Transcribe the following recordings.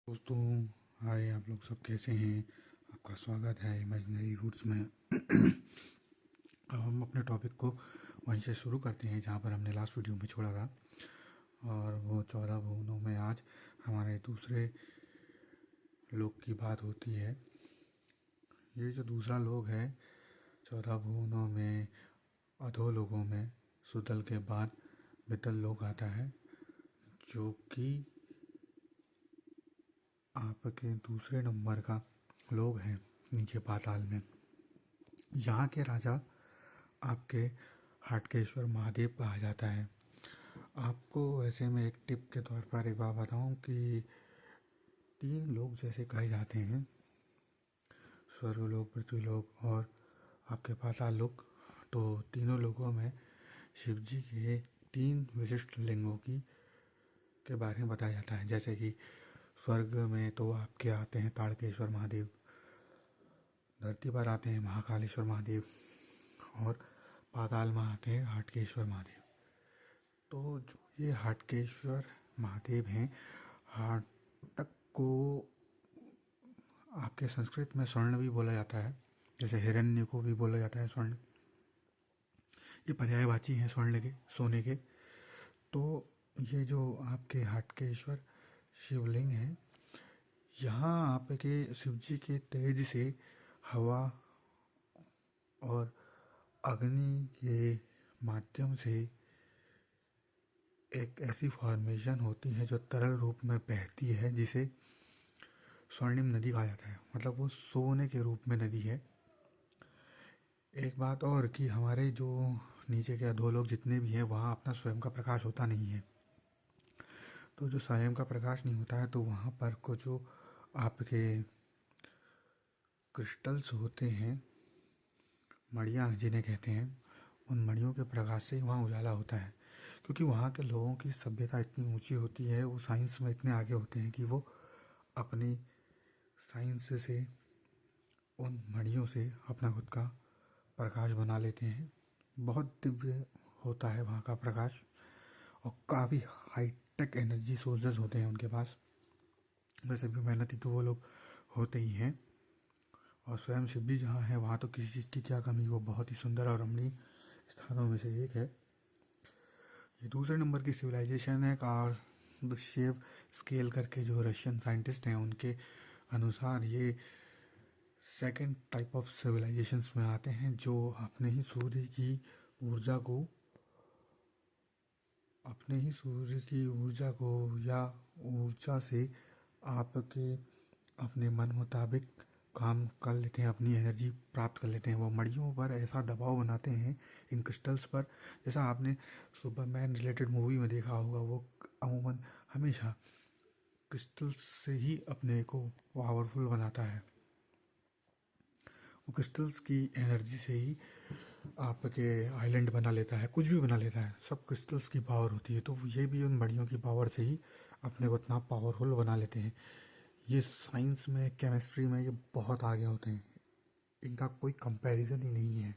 दोस्तों, हाय। आप लोग सब कैसे हैं? आपका स्वागत है इमेजिनरी रूट्स में। अब हम अपने टॉपिक को वहीं से शुरू करते हैं जहाँ पर हमने लास्ट वीडियो में छोड़ा था। और वो 14 भुवनों में आज हमारे दूसरे लोक की बात होती है। ये जो दूसरा लोक है 14 भुवनों में, अधोलोकों में सुतल के बाद वितल लोक आता है, जो कि आपके दूसरे नंबर का लोक है नीचे पाताल में। यहाँ के राजा आपके हाटकेश्वर महादेव कहा जाता है। आपको वैसे मैं एक टिप के तौर पर एक बात बताऊं कि 3 लोग जैसे कहे जाते हैं, स्वर्गलोक, पृथ्वीलोक और आपके पाताल लोक। तो तीनों लोकों में शिव जी के 3 विशिष्ट लिंगों की के बारे में बताया जाता है। जैसे कि स्वर्ग में तो आपके आते हैं ताड़केश्वर महादेव, धरती पर आते हैं महाकालेश्वर महादेव और पाताल में आते हैं हाटकेश्वर महादेव। तो जो ये हाटकेश्वर महादेव हैं, हाटक को आपके संस्कृत में स्वर्ण भी बोला जाता है, जैसे हिरण्य को भी बोला जाता है स्वर्ण। ये पर्यायवाची हैं स्वर्ण के, सोने के। तो ये जो आपके हाटकेश्वर शिवलिंग हैं, यहाँ आपके शिव जी के तेज से हवा और अग्नि के माध्यम से एक ऐसी फॉर्मेशन होती है जो तरल रूप में बहती है, जिसे स्वर्णिम नदी कहा जाता है। मतलब वो सोने के रूप में नदी है। एक बात और कि हमारे जो नीचे के अधोलोक जितने भी हैं, वहाँ अपना स्वयं का प्रकाश होता नहीं है। तो जो स्वयं का प्रकाश नहीं होता है, तो वहाँ पर को जो आपके क्रिस्टल्स होते हैं, मणियाँ जिन्हें कहते हैं, उन मणियों के प्रकाश से ही वहाँ उजाला होता है। क्योंकि वहाँ के लोगों की सभ्यता इतनी ऊंची होती है, वो साइंस में इतने आगे होते हैं कि वो अपनी साइंस से उन मणियों से अपना खुद का प्रकाश बना लेते हैं। बहुत दिव्य होता है वहाँ का प्रकाश और काफ़ी हाईटेक एनर्जी सोर्सेज होते हैं उनके पास। वैसे भी मेहनती तो वो लोग होते ही हैं। और स्वयं शिव जी जहाँ है, वहाँ तो किसी चीज़ की क्या कमी, वो बहुत ही सुंदर और रमणीय स्थानों में से एक है। ये दूसरे नंबर की सिविलाइजेशन है। कार्ल शेव स्केल करके जो रशियन साइंटिस्ट हैं, उनके अनुसार ये सेकंड टाइप ऑफ सिविलाइजेशंस में आते हैं, जो अपने ही सूर्य की ऊर्जा को या ऊर्जा से आपके अपने मन मुताबिक काम कर लेते हैं, अपनी एनर्जी प्राप्त कर लेते हैं। वो मड़ियों पर ऐसा दबाव बनाते हैं इन क्रिस्टल्स पर, जैसा आपने सुपरमैन रिलेटेड मूवी में देखा होगा। वो अमूमन हमेशा क्रिस्टल्स से ही अपने को पावरफुल बनाता है। वो क्रिस्टल्स की एनर्जी से ही आपके आइलैंड बना लेता है, कुछ भी बना लेता है। सब क्रिस्टल्स की पावर होती है। तो ये भी उन मड़ियों की पावर से ही अपने को इतना पावरफुल बना लेते हैं। ये साइंस में, केमिस्ट्री में ये बहुत आगे होते हैं, इनका कोई कंपैरिजन ही नहीं है।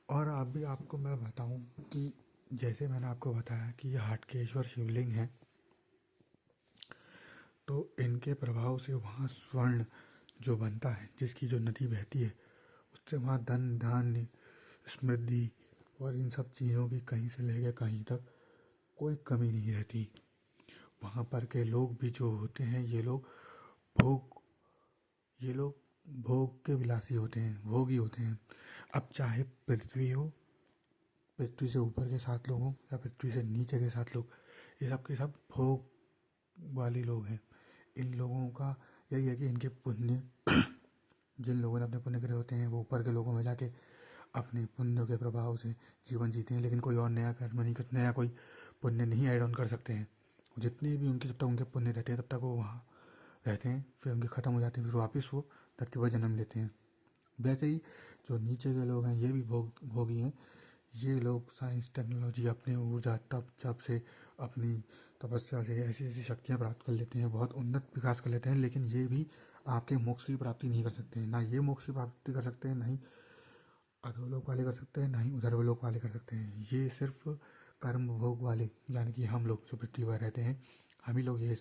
और अभी आपको मैं बताऊं कि जैसे मैंने आपको बताया कि ये हाटकेश्वर शिवलिंग है, तो इनके प्रभाव से वहाँ स्वर्ण जो बनता है, जिसकी जो नदी बहती है, उससे वहाँ धन धान्य समृद्धि और इन सब चीज़ों की कहीं से लेकर कहीं तक कोई कमी नहीं रहती। वहाँ पर के लोग भी जो होते हैं, भोग ये लोग भोग के विलासी होते हैं, भोगी होते हैं। अब चाहे पृथ्वी हो, पृथ्वी से ऊपर के 7 लोग हों या पृथ्वी से नीचे के 7 लोग, ये सब के सब भोग वाले लोग हैं। इन लोगों का यही है कि इनके पुण्य, जिन लोगों ने अपने पुण्य करे होते हैं, वो ऊपर के लोगों में जाके अपने पुण्य के प्रभाव से जीवन जीते हैं। लेकिन कोई और नया कर्म नहीं करते, नया कोई पुण्य नहीं ऐड ऑन कर सकते हैं। जितने भी उनके, जब तक उनके पुण्य रहते हैं तब तक वो वहाँ रहते हैं। फिर उनके ख़त्म हो जाते हैं, फिर वापस वो धरती पर जन्म लेते हैं। वैसे ही जो नीचे के लोग हैं, ये भी भोगी हैं। ये लोग साइंस टेक्नोलॉजी, अपने ऊर्जा तप जप से, अपनी तपस्या से ऐसी ऐसी शक्तियाँ प्राप्त कर लेते हैं, बहुत उन्नत विकास कर लेते हैं। लेकिन ये भी आपके मोक्ष की प्राप्ति नहीं कर सकते हैं। ना ये मोक्ष की प्राप्ति कर सकते हैं, ना ही अधोलोक वाले कर सकते हैं, ना ही उधर्वलोक वाले कर सकते हैं। ये सिर्फ कर्म भोग वाले, यानी कि हम लोग जो पृथ्वी पर रहते हैं, हम ही लोग ये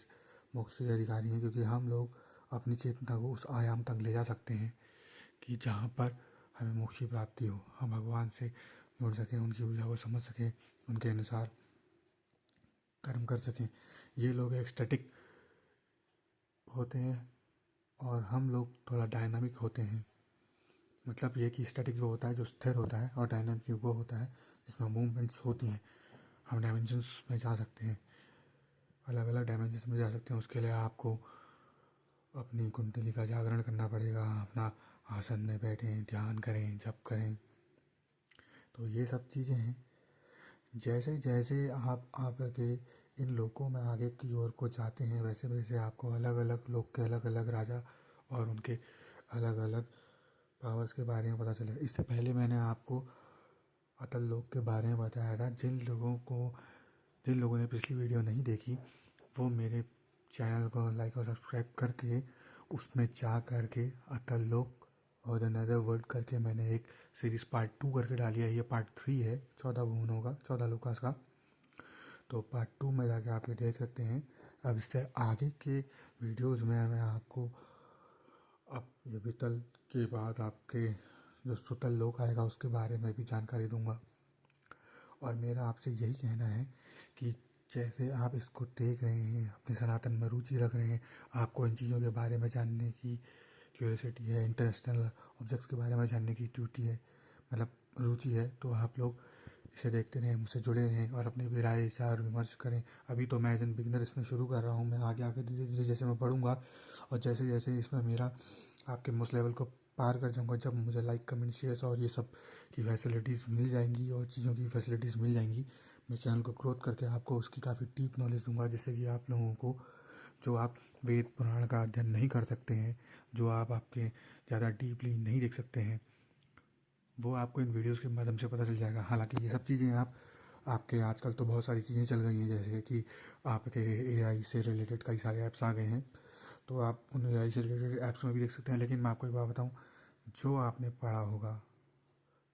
मोक्ष के अधिकारी हैं, क्योंकि हम लोग अपनी चेतना को उस आयाम तक ले जा सकते हैं कि जहाँ पर हमें मोक्ष की प्राप्ति हो, हम भगवान से जुड़ सकें, उनकी ऊर्जा को समझ सकें, उनके अनुसार कर्म कर सकें। ये लोग एक्सटेटिक होते हैं और हम लोग थोड़ा डायनामिक होते हैं। मतलब ये कि स्टैटिक जो होता है, जो स्थिर होता है, और डायनामिक वो होता है जिसमें मूवमेंट्स होती हैं। हम डायमेंशंस में जा सकते हैं, अलग अलग डायमेंशंस में जा सकते हैं। उसके लिए आपको अपनी कुंडली का जागरण करना पड़ेगा, अपना आसन में बैठें, ध्यान करें, जप करें। तो ये सब चीज़ें हैं। जैसे जैसे आप आगे इन लोगों में आगे की ओर को जाते हैं, वैसे वैसे आपको अलग अलग लोग के अलग अलग राजा और उनके अलग अलग पावर्स के बारे में पता चलेगा। इससे पहले मैंने आपको अतल लोक के बारे में बताया था। जिन लोगों ने पिछली वीडियो नहीं देखी, वो मेरे चैनल को लाइक और सब्सक्राइब करके उसमें जा करके अतल लोक और द नेदर वर्ल्ड करके मैंने एक सीरीज़ पार्ट 2 करके डाली है। ये पार्ट 3 है 14 भुवनों का, 14 लोकास का। तो पार्ट 2 में जाके आप ये देख सकते हैं। अब इससे आगे के वीडियोज़ में मैं आपको अब ये वितल के बाद आपके जो सुतल लोक आएगा उसके बारे में भी जानकारी दूंगा। और मेरा आपसे यही कहना है कि जैसे आप इसको देख रहे हैं, अपने सनातन में रुचि रख रहे हैं, आपको इन चीज़ों के बारे में जानने की क्यूरियोसिटी है, इंटरनेशनल ऑब्जेक्ट्स के बारे में जानने की ड्यूटी है, मतलब रुचि है, तो आप लोग इसे देखते रहें, मुझसे जुड़े रहें और अपने भी राय विचार विमर्श करें। अभी तो मैं एज एन बिगनर इसमें शुरू कर रहा हूँ। मैं आगे आगे धीरे धीरे जैसे मैं बढ़ूँगा और जैसे जैसे इसमें मेरा आपके उस लेवल को पार कर जाऊँगा, जब मुझे लाइक कमेंट शेयर्स और ये सब की फैसिलिटीज़ मिल जाएंगी और चीज़ों की फैसिलिटीज़ मिल जाएंगी, मैं चैनल को ग्रोथ करके आपको उसकी काफ़ी डीप नॉलेज दूंगा, जिससे कि आप लोगों को जो आप वेद पुराण का अध्ययन नहीं कर सकते हैं, जो आप आपके ज़्यादा डीपली नहीं देख सकते हैं, वो आपको इन वीडियोज़ के माध्यम से पता चल जाएगा। हालांकि ये सब चीज़ें आपके आजकल तो बहुत सारी चीज़ें चल गई हैं, जैसे कि आपके एआई से रिलेटेड कई सारे ऐप्स आ गए हैं, तो आप उन एआई से रिलेटेड ऐप्स में भी देख सकते हैं। लेकिन मैं आपको एक बात बताऊं, जो आपने पढ़ा होगा,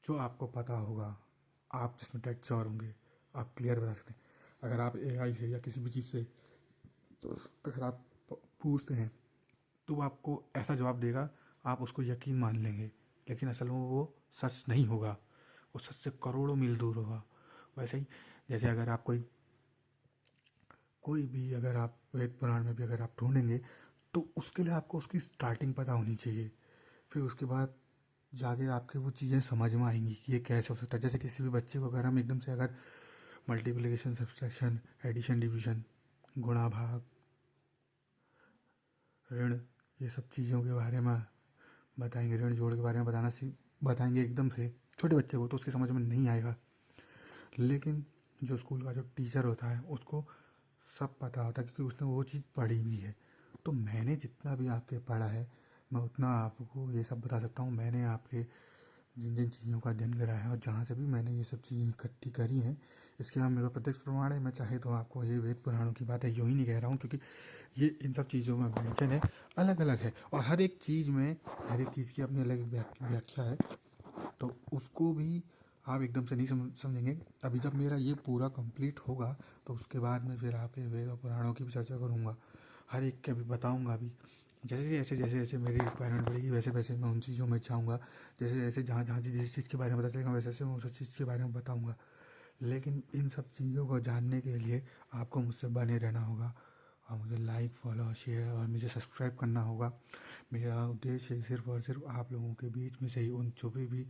जो आपको पता होगा, आप जिसमें डेड श्योर होंगे, आप क्लियर बता सकते हैं। अगर आप एआई से या किसी भी चीज़ से तो अगर आप पूछते हैं तो वो आपको ऐसा जवाब देगा, आप उसको यकीन मान लेंगे, लेकिन असल में वो सच नहीं होगा, वो सच से करोड़ों मील दूर होगा। वैसे ही जैसे अगर आप कोई भी अगर आप वेद पुराण में भी अगर आप ढूंढेंगे, तो उसके लिए आपको उसकी स्टार्टिंग पता होनी चाहिए। फिर उसके बाद जाके आपके वो चीज़ें समझ में आएंगी कि ये कैसे हो सकता है। जैसे किसी भी बच्चे को अगर हम एकदम से अगर मल्टीप्लिकेशन, सब्सट्रैक्शन, एडिशन, डिवीजन, गुणा भाग, ऋण, ये सब चीज़ों के बारे में बताएंगे, ऋण जोड़ के बारे में बताएंगे एकदम से छोटे बच्चे को, तो उसके समझ में नहीं आएगा। लेकिन जो स्कूल का जो टीचर होता है उसको सब पता होता है, क्योंकि उसने वो चीज़ पढ़ी भी है। तो मैंने जितना भी आपके पढ़ा है, मैं उतना आपको ये सब बता सकता हूँ। मैंने आपके जिन जिन चीज़ों का अध्ययन करा है और जहाँ से भी मैंने ये सब चीज़ें इकट्ठी करी हैं, इसके बाद मेरा प्रत्यक्ष प्रमाण है। मैं चाहे तो आपको ये वेद पुराणों की बात है यूँ ही नहीं कह रहा हूँ, क्योंकि ये इन सब चीज़ों में मेंशन है, अलग अलग है, और हर एक चीज़ में हर एक चीज़ की अपनी अलग व्याख्या है। तो उसको भी आप एकदम से नहीं समझेंगे। अभी जब मेरा ये पूरा कंप्लीट होगा तो उसके बाद मैं फिर आपके वेद और पुराणों की भी चर्चा करूँगा, हर एक के भी बताऊँगा भी। जैसे जैसे मेरी रिक्वायरमेंट बढ़ेगी, वैसे वैसे मैं उन चीज़ों में जाऊँगा। जैसे जैसे जहाँ जहाँ जिस चीज़ के बारे में पता चलेगा, वैसे वैसे मैं उस चीज़ के बारे में बताऊँगा। लेकिन इन सब चीज़ों को जानने के लिए आपको मुझसे बने रहना होगा, और मुझे लाइक, फॉलो, शेयर और मुझे सब्सक्राइब करना होगा। मेरा उद्देश्य सिर्फ़ और सिर्फ आप लोगों के बीच में से ही उन छुपे भी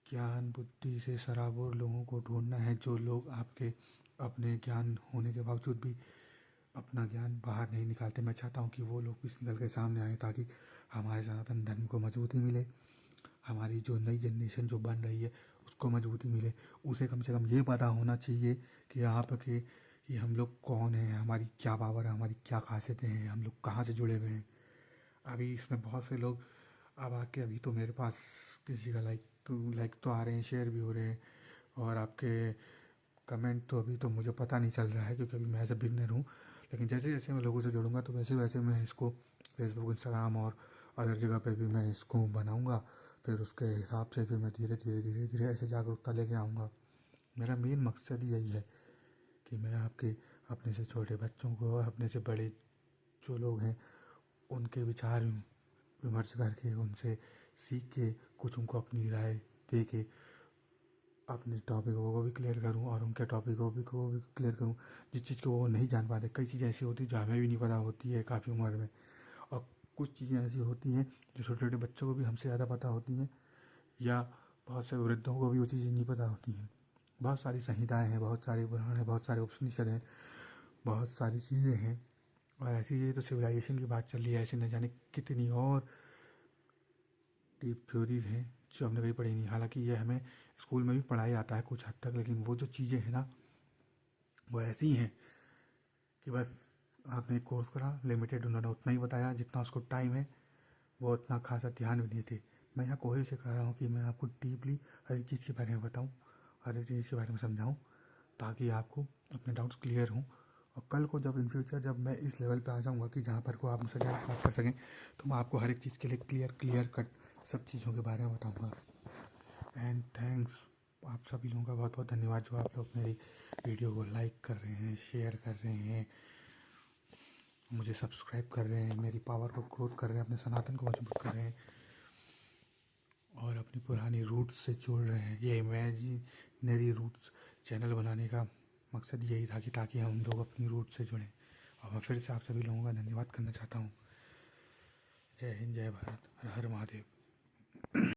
ज्ञान बुद्धि से सराबोर लोगों को ढूंढना है, जो लोग आपके अपने ज्ञान होने के बावजूद भी अपना ज्ञान बाहर नहीं निकालते। मैं चाहता हूँ कि वो लोग भी निकल के सामने आए, ताकि हमारे सनातन धर्म को मजबूती मिले, हमारी जो नई जनरेशन जो बन रही है उसको मजबूती मिले। उसे कम से कम ये पता होना चाहिए कि आपके कि हम लोग कौन हैं, हमारी क्या पावर है, हमारी क्या खासियतें हैं, हम लोग कहाँ से जुड़े हुए हैं। अभी इसमें बहुत से लोग अब आके, अभी तो मेरे पास किसी का लाइक तो आ रहे हैं, शेयर भी हो रहे हैं, और आपके कमेंट तो अभी तो मुझे पता नहीं चल रहा है, क्योंकि अभी मैं एज ए बिगनर हूँ। लेकिन जैसे जैसे मैं लोगों से जुड़ूंगा तो वैसे वैसे मैं इसको फेसबुक, इंस्टाग्राम और अदर जगह पे भी मैं इसको बनाऊंगा। फिर उसके हिसाब से फिर मैं धीरे धीरे धीरे धीरे ऐसे जागरूकता लेके आऊँगा। मेरा मेन मकसद यही है कि मैं आपके अपने से छोटे बच्चों को और अपने से बड़े जो लोग हैं उनके विचार विमर्श करके, उनसे सीख के कुछ उनको अपनी राय दे के अपने टॉपिकों को भी क्लियर करूं और उनके टॉपिकों को भी क्लियर करूं, जिस चीज़ को वो नहीं जान पाते। कई चीज़ें ऐसी होती हैं जो हमें भी नहीं पता होती है काफ़ी उम्र में, और कुछ चीज़ें ऐसी होती हैं जो छोटे छोटे बच्चों को भी हमसे ज़्यादा पता होती हैं, या बहुत से वृद्धों को भी वो चीज़ें नहीं पता होती हैं। बहुत सारी संहिताएँ हैं, बहुत सारे पुराण हैं, बहुत सारे उपनिषद हैं, बहुत सारी चीज़ें हैं। और ऐसी ये तो सिविलाइजेशन की बात चल रही है, ऐसे न जाने कितनी और डीप थ्योरीज हैं जो हमने कभी पढ़ी नहीं। हालांकि ये हमें स्कूल में भी पढ़ाया जाता है कुछ हद तक, लेकिन वो जो चीज़ें हैं ना वो ऐसी हैं कि बस आपने एक कोर्स करा, लिमिटेड उन्होंने उतना ही बताया जितना उसको टाइम है, वो उतना खासा ध्यान भी नहीं थे। मैं यहाँ कोशिश से कर रहा हूँ कि मैं आपको डीपली हर एक चीज़ के बारे में बताऊँ, हर एक चीज़ के बारे में समझाऊँ, ताकि आपको अपने डाउट्स क्लियर हों। और कल को जब इन फ्यूचर जब मैं इस लेवल पे आ जाऊँगा कि जहाँ पर को आप मुझसे डायरेक्ट बात कर सकें, तो मैं आपको हर एक चीज़ के लिए क्लियर कट सब चीज़ों के बारे में बताऊँगा। एंड थैंक्स, आप सभी लोगों का बहुत बहुत धन्यवाद जो आप लोग मेरी वीडियो को लाइक कर रहे हैं, शेयर कर रहे हैं, मुझे सब्सक्राइब कर रहे हैं, मेरी पावर को ग्रोथ कर रहे हैं, अपने सनातन को मजबूत कर रहे हैं और अपनी पुरानी रूट्स से जुड़ रहे हैं। ये इमेजिनरी रूट्स चैनल बनाने का मकसद यही था कि ताकि हम लोग अपनी रूट से जुड़ें। और मैं फिर से आप सभी लोगों का धन्यवाद करना चाहता हूँ। जय हिंद, जय भारत, हर हर महादेव।